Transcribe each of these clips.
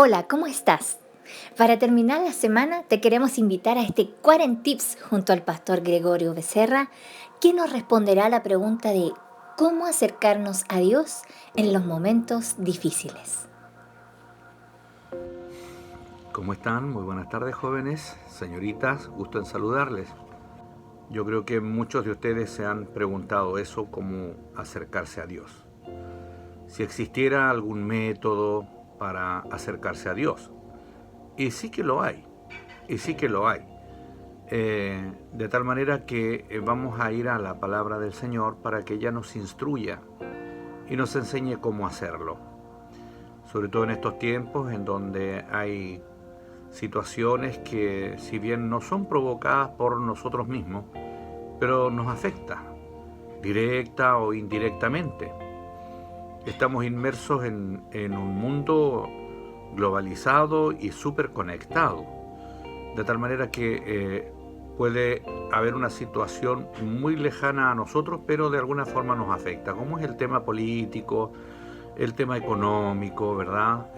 Hola, ¿cómo estás? Para terminar la semana te queremos invitar a este Quarent Tips junto al pastor Gregorio Becerra, que nos responderá a la pregunta de cómo acercarnos a Dios en los momentos difíciles. ¿Cómo están? Muy buenas tardes, jóvenes, señoritas, gusto en saludarles. Yo creo que muchos de ustedes se han preguntado eso, cómo acercarse a Dios. Si existiera algún método para acercarse a Dios. Y sí que lo hay, y sí que lo hay. De tal manera que vamos a ir a la palabra del Señor para que ella nos instruya y nos enseñe cómo hacerlo. Sobre todo en estos tiempos en donde hay situaciones que, si bien no son provocadas por nosotros mismos, pero nos afecta, directa o indirectamente. Estamos inmersos en un mundo globalizado y súper conectado, de tal manera que puede haber una situación muy lejana a nosotros, pero de alguna forma nos afecta, como es el tema político, el tema económico, ¿verdad?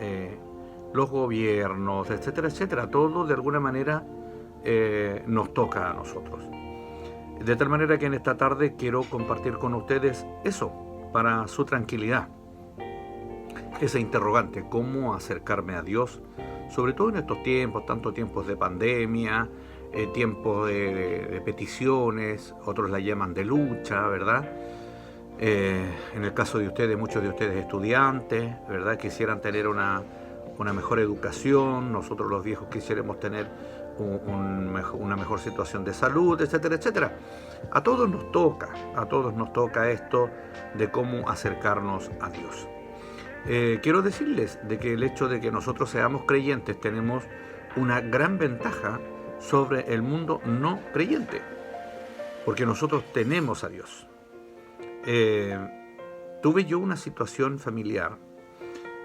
Los gobiernos, etcétera, etcétera. Todo de alguna manera nos toca a nosotros. De tal manera que en esta tarde quiero compartir con ustedes eso, para su tranquilidad. Ese interrogante, cómo acercarme a Dios, sobre todo en estos tiempos, tanto tiempos de pandemia, tiempos de peticiones, otros la llaman de lucha, ¿verdad? En el caso de ustedes, muchos de ustedes estudiantes, ¿verdad? Quisieran tener una mejor educación, nosotros los viejos quisiéramos tener una mejor situación de salud, etcétera, etcétera. A todos nos toca esto de cómo acercarnos a Dios. Quiero decirles de que el hecho de que nosotros seamos creyentes tenemos una gran ventaja sobre el mundo no creyente, porque nosotros tenemos a Dios. Eh, Tuve yo una situación familiar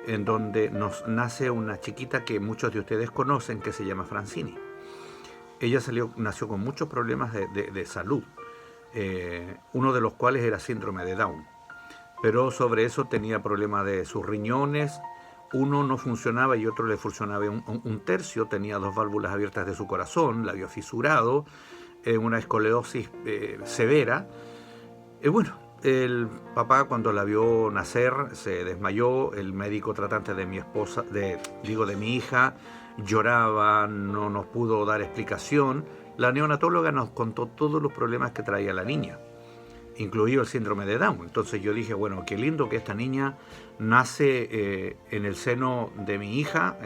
en donde nos nace una chiquita que muchos de ustedes conocen, que se llama Francini. Ella nació con muchos problemas de salud, uno de los cuales era síndrome de Down. Pero sobre eso tenía problemas de sus riñones, uno no funcionaba y otro le funcionaba un tercio, tenía dos válvulas abiertas de su corazón, la había fisurado, una escoliosis severa. Bueno, el papá cuando la vio nacer se desmayó, el médico tratante de mi esposa, de mi hija, lloraba, no nos pudo dar explicación. La neonatóloga nos contó todos los problemas que traía la niña, incluido el síndrome de Down. Entonces yo dije, bueno, qué lindo que esta niña nace en el seno de mi hija.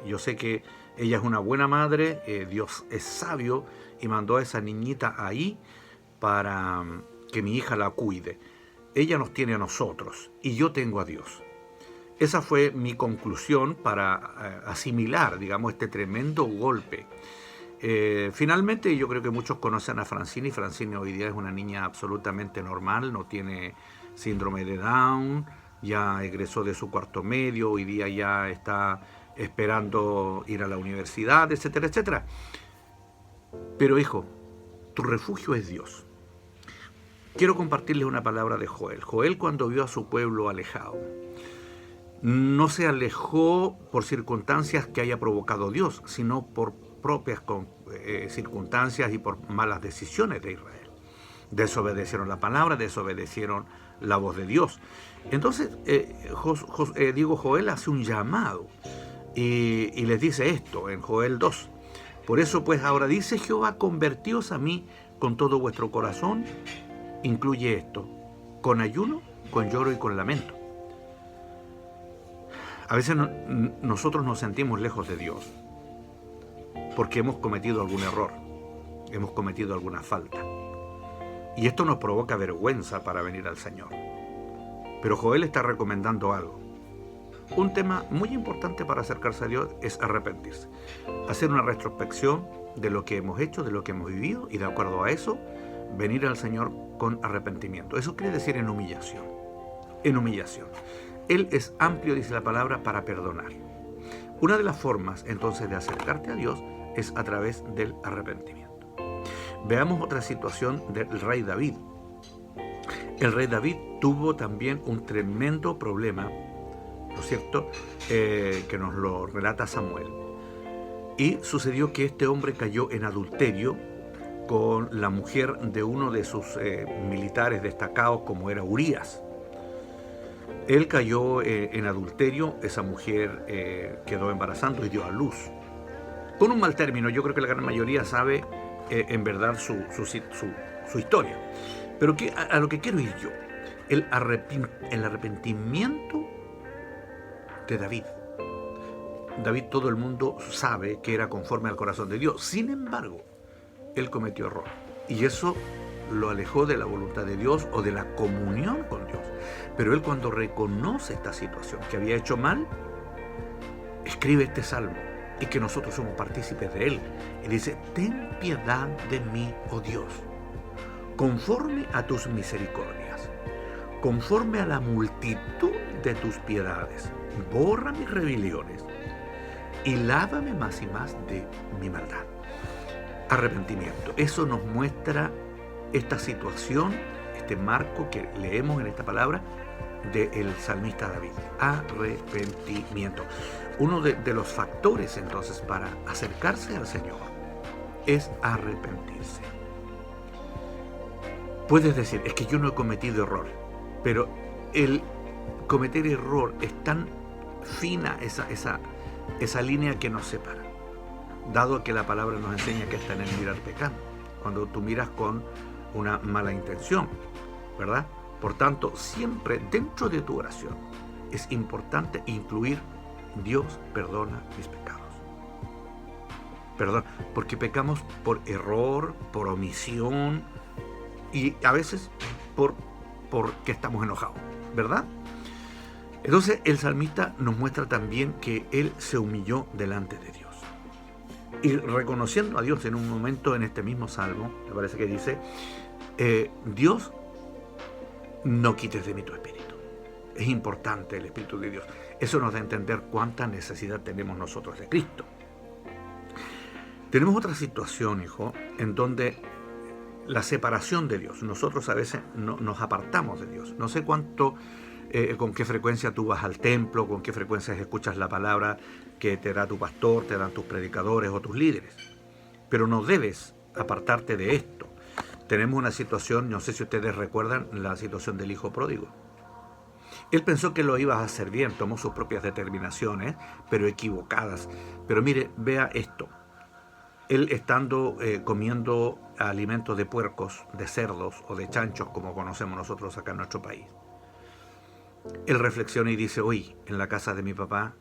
Yo sé que ella es una buena madre, Dios es sabio y mandó a esa niñita ahí para que mi hija la cuide. Ella nos tiene a nosotros y yo tengo a Dios. Esa fue mi conclusión para asimilar, digamos, este tremendo golpe. Finalmente, yo creo que muchos conocen a Francini. Francini hoy día es una niña absolutamente normal, no tiene síndrome de Down, ya egresó de su cuarto medio, hoy día ya está esperando ir a la universidad, etcétera, etcétera. Pero hijo, tu refugio es Dios. Quiero compartirles una palabra de Joel. Joel, cuando vio a su pueblo alejado, no se alejó por circunstancias que haya provocado Dios, sino por propias circunstancias y por malas decisiones de Israel. Desobedecieron la palabra, desobedecieron la voz de Dios. Entonces, Joel hace un llamado y les dice esto en Joel 2. Por eso pues ahora dice Jehová, convertíos a mí con todo vuestro corazón. Incluye esto, con ayuno, con lloro y con lamento. A veces nosotros nos sentimos lejos de Dios porque hemos cometido algún error, hemos cometido alguna falta. Y esto nos provoca vergüenza para venir al Señor. Pero Joel está recomendando algo. Un tema muy importante para acercarse a Dios es arrepentirse. Hacer una retrospección de lo que hemos hecho, de lo que hemos vivido, y de acuerdo a eso, venir al Señor con arrepentimiento. Eso quiere decir en humillación. En humillación. Él es amplio, dice la palabra, para perdonar. Una de las formas, entonces, de acercarte a Dios es a través del arrepentimiento. Veamos otra situación del rey David. El rey David tuvo también un tremendo problema ¿no es cierto?, que nos lo relata Samuel. Y sucedió que este hombre cayó en adulterio con la mujer de uno de sus militares destacados, como era Urías. Él cayó en adulterio, esa mujer quedó embarazando y dio a luz. Con un mal término, yo creo que la gran mayoría sabe en verdad su historia. Pero a lo que quiero ir yo, el arrepentimiento de David. David, todo el mundo sabe que era conforme al corazón de Dios. Sin embargo, él cometió error. Y eso lo alejó de la voluntad de Dios o de la comunión con Dios. Pero él, cuando reconoce esta situación, que había hecho mal, escribe este salmo, y que nosotros somos partícipes de él. Y dice: ten piedad de mí, oh Dios, conforme a tus misericordias, conforme a la multitud de tus piedades, borra mis rebeliones y lávame más y más de mi maldad. Arrepentimiento. Eso nos muestra esta situación, este marco que leemos en esta palabra del salmista David. Arrepentimiento. Uno de los factores entonces para acercarse al Señor es arrepentirse. Puedes decir: es que yo no he cometido error, pero el cometer error es tan fina esa línea que nos separa, dado que la palabra nos enseña que está en el mirar pecando, cuando tú miras con una mala intención, ¿verdad? Por tanto, siempre dentro de tu oración es importante incluir: Dios, perdona mis pecados. Perdón, porque pecamos por error, por omisión y a veces porque estamos enojados, ¿verdad? Entonces el salmista nos muestra también que él se humilló delante de Dios. Y reconociendo a Dios en un momento en este mismo salmo, me parece que dice: Dios, no quites de mí tu espíritu. Es importante el Espíritu de Dios. Eso nos da a entender cuánta necesidad tenemos nosotros de Cristo. Tenemos otra situación, hijo, en donde la separación de Dios. Nosotros a veces nos apartamos de Dios. No sé cuánto, con qué frecuencia tú vas al templo, con qué frecuencia escuchas la palabra que te da tu pastor, te dan tus predicadores o tus líderes. Pero no debes apartarte de esto. Tenemos una situación, no sé si ustedes recuerdan, la situación del hijo pródigo. Él pensó que lo iba a hacer bien, tomó sus propias determinaciones, pero equivocadas. Pero mire, vea esto. Él estando comiendo alimentos de puercos, de cerdos o de chanchos, como conocemos nosotros acá en nuestro país, él reflexiona y dice: hoy en la casa de mi papá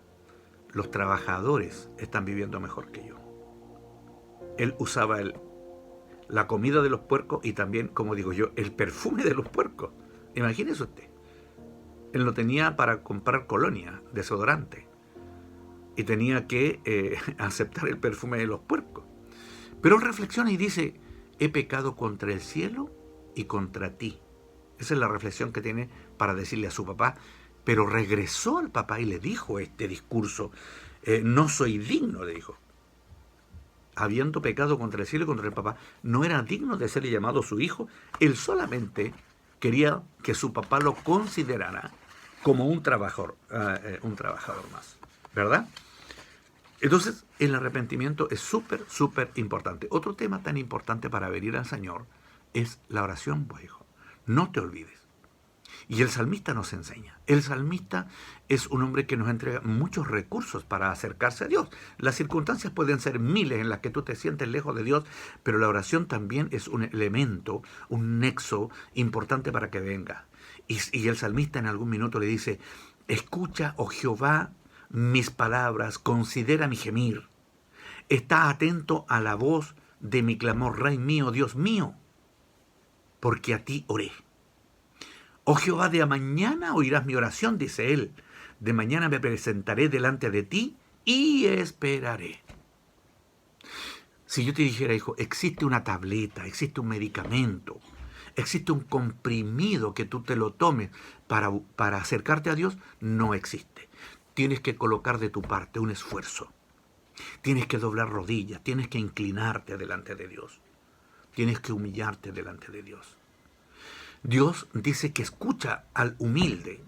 los trabajadores están viviendo mejor que yo. Él usaba la comida de los puercos y también, como digo yo, el perfume de los puercos. Imagínese usted. Él no tenía para comprar colonia, desodorante, y tenía que aceptar el perfume de los puercos. Pero él reflexiona y dice: he pecado contra el cielo y contra ti. Esa es la reflexión que tiene para decirle a su papá. Pero regresó al papá y le dijo este discurso: no soy digno, le dijo. Habiendo pecado contra el cielo y contra el papá, no era digno de ser llamado su hijo. Él solamente quería que su papá lo considerara como un trabajador más, ¿verdad? Entonces, el arrepentimiento es súper, súper importante. Otro tema tan importante para venir al Señor es la oración, pues, hijo. No te olvides. Y el salmista nos enseña. El salmista es un hombre que nos entrega muchos recursos para acercarse a Dios. Las circunstancias pueden ser miles en las que tú te sientes lejos de Dios, pero la oración también es un elemento, un nexo importante para que venga. Y el salmista en algún minuto le dice: escucha, oh Jehová, mis palabras, considera mi gemir. Está atento a la voz de mi clamor, Rey mío, Dios mío, porque a ti oré. Oh Jehová, de mañana oirás mi oración, dice él. De mañana me presentaré delante de ti y esperaré. Si yo te dijera, hijo, existe una tableta, existe un medicamento, existe un comprimido que tú te lo tomes para acercarte a Dios, no existe. Tienes que colocar de tu parte un esfuerzo. Tienes que doblar rodillas, tienes que inclinarte delante de Dios. Tienes que humillarte delante de Dios. Dios dice que escucha al humilde.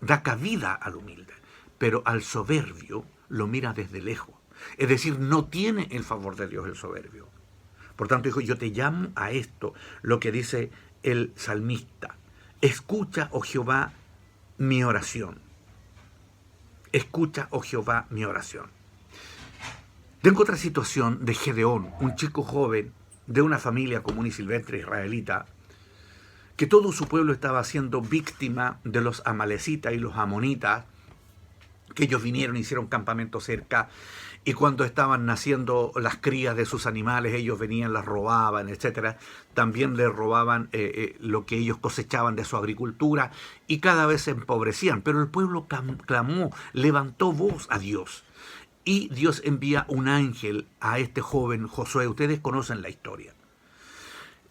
da cabida al humilde, pero al soberbio lo mira desde lejos. Es decir, no tiene el favor de Dios el soberbio. Por tanto, hijo, yo te llamo a esto, lo que dice el salmista. Escucha, oh Jehová, mi oración. Escucha, oh Jehová, mi oración. Tengo otra situación de Gedeón, un chico joven de una familia común y silvestre israelita, que todo su pueblo estaba siendo víctima de los amalecitas y los amonitas, que ellos vinieron y hicieron campamento cerca, y cuando estaban naciendo las crías de sus animales, ellos venían, las robaban, etcétera. También les robaban lo que ellos cosechaban de su agricultura, y cada vez se empobrecían. Pero el pueblo clamó, levantó voz a Dios. Y Dios envía un ángel a este joven Josué. Ustedes conocen la historia.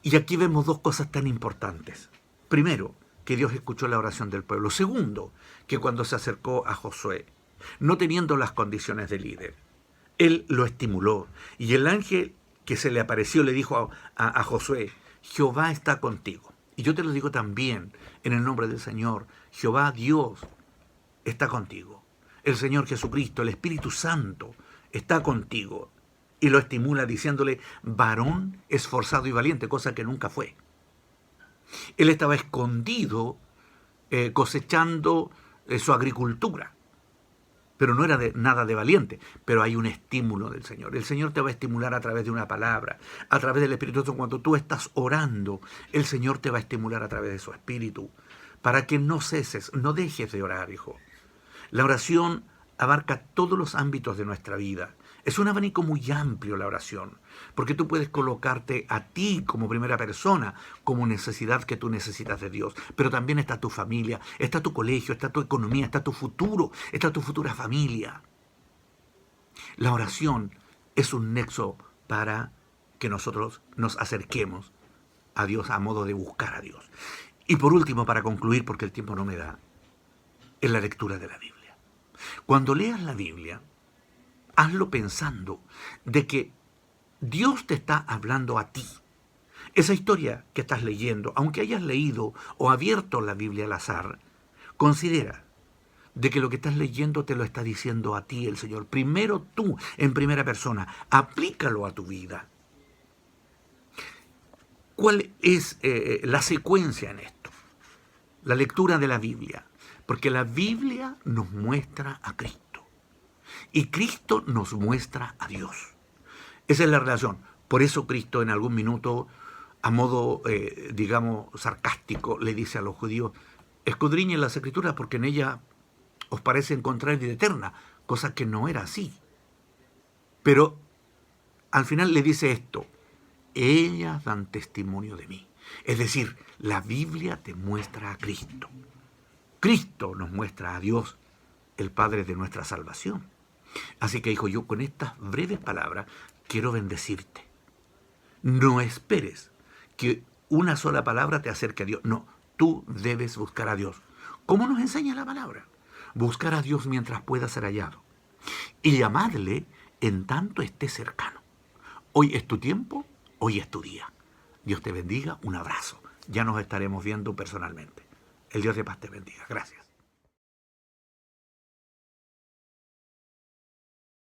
Y aquí vemos dos cosas tan importantes. Primero, que Dios escuchó la oración del pueblo. Segundo, que cuando se acercó a Josué, no teniendo las condiciones de líder, él lo estimuló. Y el ángel que se le apareció le dijo a Josué, Jehová está contigo. Y yo te lo digo también en el nombre del Señor, Jehová Dios está contigo. El Señor Jesucristo, el Espíritu Santo, está contigo. Y lo estimula diciéndole, varón esforzado y valiente, cosa que nunca fue. Él estaba escondido cosechando su agricultura, pero no era nada de valiente. Pero hay un estímulo del Señor. El Señor te va a estimular a través de una palabra, a través del Espíritu Santo. Cuando tú estás orando, el Señor te va a estimular a través de su Espíritu, para que no ceses, no dejes de orar, hijo. La oración abarca todos los ámbitos de nuestra vida. Es un abanico muy amplio la oración, porque tú puedes colocarte a ti como primera persona, como necesidad que tú necesitas de Dios, pero también está tu familia, está tu colegio, está tu economía, está tu futuro, está tu futura familia. La oración es un nexo para que nosotros nos acerquemos a Dios a modo de buscar a Dios. Y por último, para concluir, porque el tiempo no me da, es la lectura de la Biblia. Cuando leas la Biblia, hazlo pensando de que Dios te está hablando a ti. Esa historia que estás leyendo, aunque hayas leído o abierto la Biblia al azar, considera de que lo que estás leyendo te lo está diciendo a ti el Señor. Primero tú, en primera persona, aplícalo a tu vida. ¿Cuál es la secuencia en esto? La lectura de la Biblia. Porque la Biblia nos muestra a Cristo. Y Cristo nos muestra a Dios. Esa es la relación. Por eso Cristo en algún minuto, a modo, digamos, sarcástico, le dice a los judíos, escudriñen las Escrituras porque en ellas os parece encontrar vida eterna, cosa que no era así. Pero al final le dice esto, ellas dan testimonio de mí. Es decir, la Biblia te muestra a Cristo. Cristo nos muestra a Dios, el Padre de nuestra salvación. Así que, hijo, yo con estas breves palabras quiero bendecirte. No esperes que una sola palabra te acerque a Dios. No, tú debes buscar a Dios. ¿Cómo nos enseña la palabra? Buscar a Dios mientras pueda ser hallado. Y llamadle en tanto esté cercano. Hoy es tu tiempo, hoy es tu día. Dios te bendiga, un abrazo. Ya nos estaremos viendo personalmente. El Dios de paz te bendiga. Gracias.